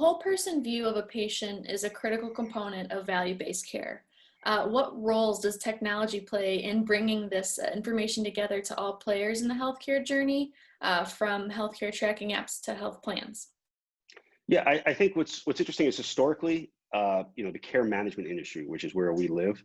whole person view of a patient is a critical component of value-based care. What roles does technology play in bringing this information together to all players in the healthcare journey, from healthcare tracking apps to health plans? Yeah, I think what's interesting is historically, the care management industry, which is where we live,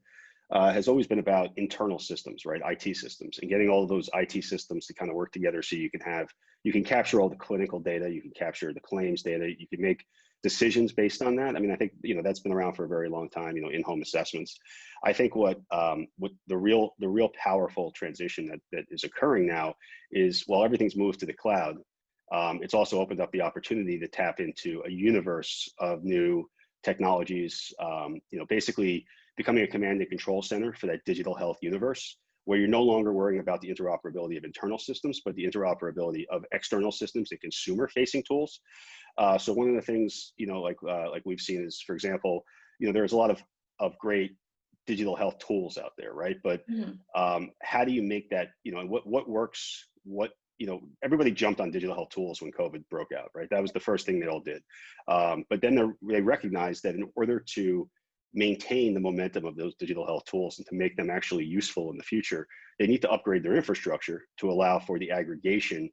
has always been about internal systems, right? IT systems, and getting all of those IT systems to kind of work together so you can capture all the clinical data, you can capture the claims data, you can make decisions based on that. I mean, I think that's been around for a very long time. In-home assessments. I think what the real powerful transition that is occurring now is while everything's moved to the cloud, it's also opened up the opportunity to tap into a universe of new technologies, basically becoming a command and control center for that digital health universe, where you're no longer worrying about the interoperability of internal systems, but the interoperability of external systems and consumer facing tools. So one of the things, like we've seen is, for example, there's a lot of great digital health tools out there, right? But Mhm. how do you make that, what works, everybody jumped on digital health tools when COVID broke out, right? That was the first thing they all did. But then they recognized that in order to maintain the momentum of those digital health tools and to make them actually useful in the future, they need to upgrade their infrastructure to allow for the aggregation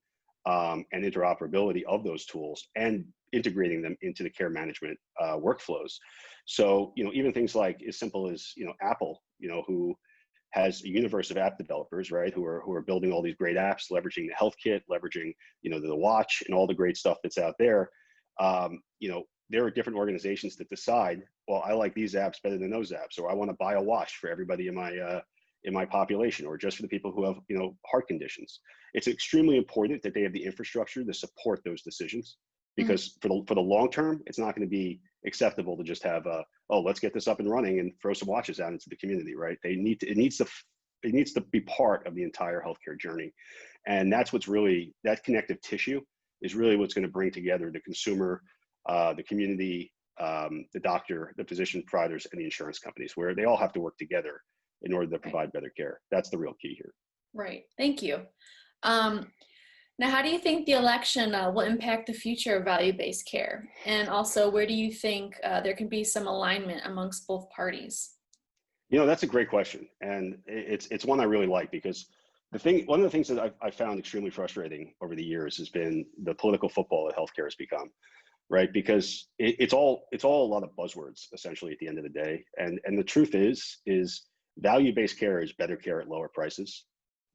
and interoperability of those tools and integrating them into the care management workflows. So, even things like as simple as, Apple, who has a universe of app developers, right, who are building all these great apps, leveraging the health kit, leveraging, the watch and all the great stuff that's out there. There are different organizations that decide, well, I like these apps better than those apps, or I want to buy a watch for everybody in my population, or just for the people who have, heart conditions. It's extremely important that they have the infrastructure to support those decisions, Mhm. because for the long term, it's not going to be acceptable to just have oh, let's get this up and running and throw some watches out into the community, right? It needs to be part of the entire healthcare journey, and that's what's really, that connective tissue is really what's going to bring together the consumer, the community, the doctor, the physician providers, and the insurance companies, where they all have to work together in order to Right. provide better care. That's the real key here. Right. Thank you. Um, Now, how do you think the election will impact the future of value-based care? And also, where do you think there can be some alignment amongst both parties? That's a great question, and it's one I really like, because one of the things that I've found extremely frustrating over the years has been the political football that healthcare has become, right? Because it's all a lot of buzzwords essentially at the end of the day, and the truth is value-based care is better care at lower prices.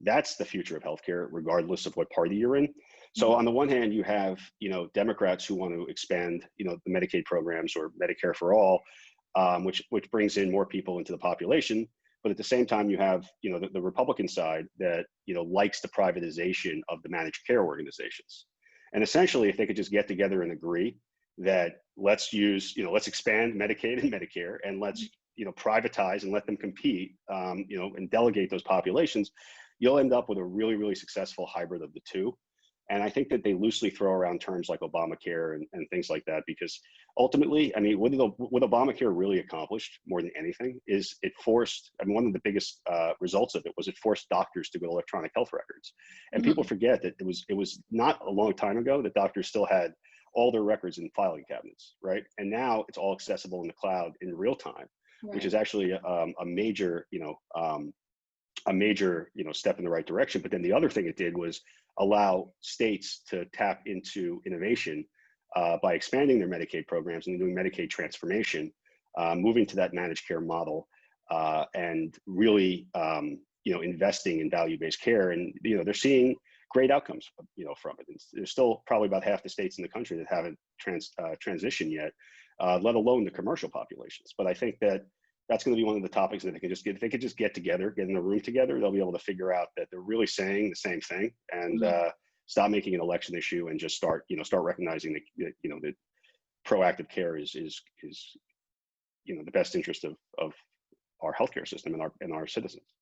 That's the future of healthcare, regardless of what party you're in. So Mhm. on the one hand, you have Democrats who want to expand the Medicaid programs or Medicare for all, which brings in more people into the population. But at the same time, you have the Republican side that likes the privatization of the managed care organizations. And essentially, if they could just get together and agree that let's expand Medicaid and Medicare, and let's privatize and let them compete, and delegate those populations, you'll end up with a really, really successful hybrid of the two. And I think that they loosely throw around terms like Obamacare and things like that, because ultimately, I mean, what Obamacare really accomplished more than anything is it forced, I mean, one of the biggest results of it was it forced doctors to go to electronic health records. And people Mhm. forget that it was not a long time ago that doctors still had all their records in filing cabinets, right? And now it's all accessible in the cloud in real time, which is Right. actually a major step in the right direction. But then the other thing it did was allow states to tap into innovation by expanding their Medicaid programs and doing Medicaid transformation, moving to that managed care model, and really investing in value-based care. And they're seeing great outcomes from it. And there's still probably about half the states in the country that haven't transitioned yet, let alone the commercial populations. But I think that that's going to be one of the topics that if they could just get together, get in a room together, they'll be able to figure out that they're really saying the same thing, and Mhm. stop making an election issue, and just start recognizing that proactive care is the best interest of our healthcare system and our citizens.